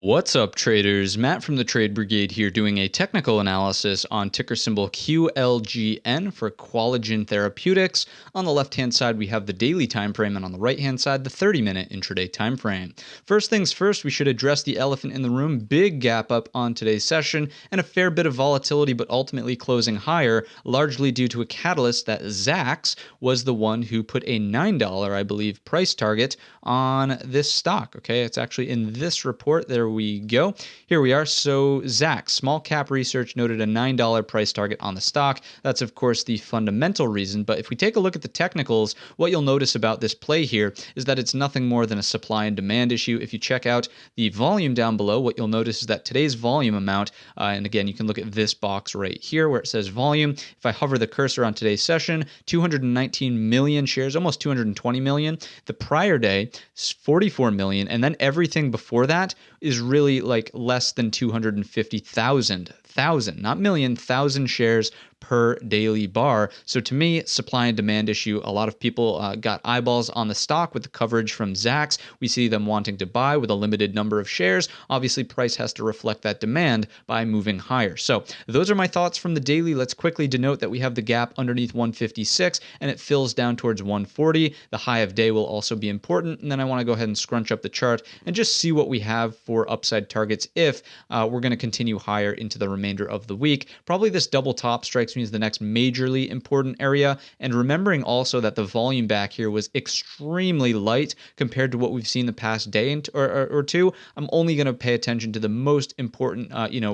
What's up, traders? Matt from the Trade Brigade here doing a technical analysis on ticker symbol QLGN for Qualigen Therapeutics. On the left-hand side, we have the daily time frame, and on the right-hand side, the 30-minute intraday time frame. First things first, we should address the elephant in the room. Big gap up on today's session and a fair bit of volatility, but ultimately closing higher, largely due to a catalyst that Zacks was the one who put a $9, I believe, price target on this stock. Okay, it's actually in this report. There we go. Here we are. So Zacks, small cap research, noted a $9 price target on the stock. That's, of course, the fundamental reason. But if we take a look at the technicals, what you'll notice about this play here is that it's nothing more than a supply and demand issue. If you check out the volume down below, what you'll notice is that today's volume amount, and again, you can look at this box right here where it says volume. If I hover the cursor on today's session, 219 million shares, almost 220 million. The prior day, 44 million. And then everything before that is really like less than 250,000, not million, thousand shares per daily bar. So to me, supply and demand issue. A lot of people got eyeballs on the stock with the coverage from Zacks. We see them wanting to buy with a limited number of shares. Obviously, price has to reflect that demand by moving higher. So those are my thoughts from the daily. Let's quickly denote that we have the gap underneath 156 and it fills down towards 140. The high of day will also be important. And then I want to go ahead and scrunch up the chart and just see what we have for upside targets if we're going to continue higher into the remainder of the week. Probably this double top strikes me as the next majorly important area. And remembering also that the volume back here was extremely light compared to what we've seen the past day or two. I'm only going to pay attention to the most important,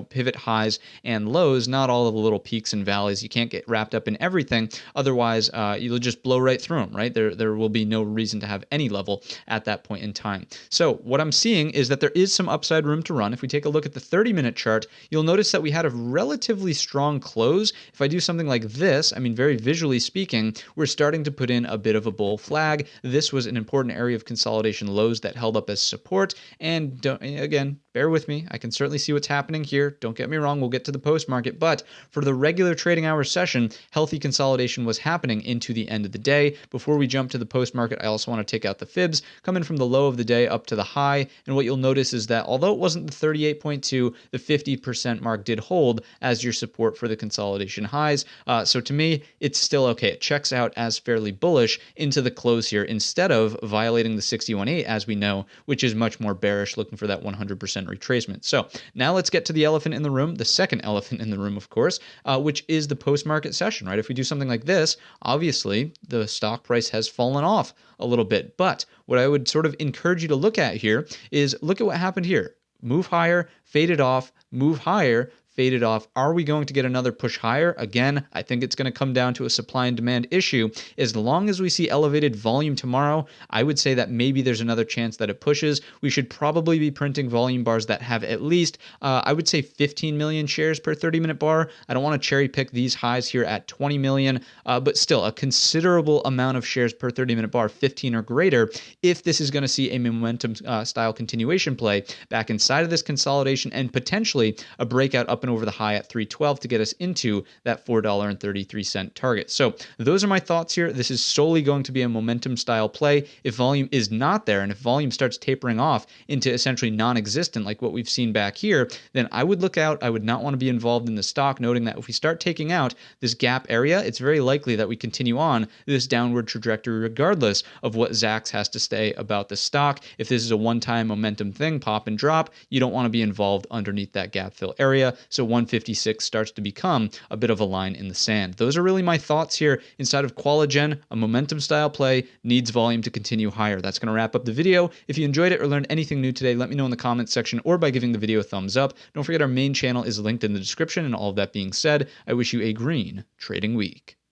pivot highs and lows, not all of the little peaks and valleys. You can't get wrapped up in everything. Otherwise, you'll just blow right through them, right? There will be no reason to have any level at that point in time. So what I'm seeing is that there is some upside room to run. If we take a look at the 30-minute chart, you'll notice that we had a relatively strong close. If I do something like this, I mean, very visually speaking, we're starting to put in a bit of a bull flag. This was an important area of consolidation lows that held up as support. And again, bear with me. I can certainly see what's happening here. Don't get me wrong. We'll get to the post market. But for the regular trading hour session, healthy consolidation was happening into the end of the day. Before we jump to the post market, I also want to take out the fibs, come in from the low of the day up to the high. And what you'll notice is that although it wasn't the 38.2, the 50% mark did hold as your support for the consolidation highs. So to me, it's still okay. It checks out as fairly bullish into the close here instead of violating the 61.8 as we know, which is much more bearish, looking for that 100% retracement. So now let's get to the elephant in the room, the second elephant in the room, of course, which is the post-market session, right? If we do something like this, obviously the stock price has fallen off a little bit. But what I would sort of encourage you to look at here is look at what happened here. Move higher, faded off, move higher, faded off. Are we going to get another push higher? Again, I think it's going to come down to a supply and demand issue. As long as we see elevated volume tomorrow, I would say that maybe there's another chance that it pushes. We should probably be printing volume bars that have at least, I would say 15 million shares per 30-minute bar. I don't want to cherry pick these highs here at 20 million, but still a considerable amount of shares per 30-minute bar, 15 or greater, if this is going to see a momentum style continuation play back inside of this consolidation and potentially a breakout up and over the high at 312 to get us into that $4.33 target. So those are my thoughts here. This is solely going to be a momentum style play. If volume is not there and if volume starts tapering off into essentially non-existent like what we've seen back here, then I would look out. I would not want to be involved in the stock, noting that if we start taking out this gap area, it's very likely that we continue on this downward trajectory regardless of what Zacks has to say about the stock. If this is a one-time momentum thing, pop and drop, you don't want to be involved underneath that gap fill area. So 156 starts to become a bit of a line in the sand. Those are really my thoughts here inside of Qualigen. A momentum style play needs volume to continue higher. That's going to wrap up the video. If you enjoyed it or learned anything new today, let me know in the comments section or by giving the video a thumbs up. Don't forget our main channel is linked in the description. And all of that being said, I wish you a green trading week.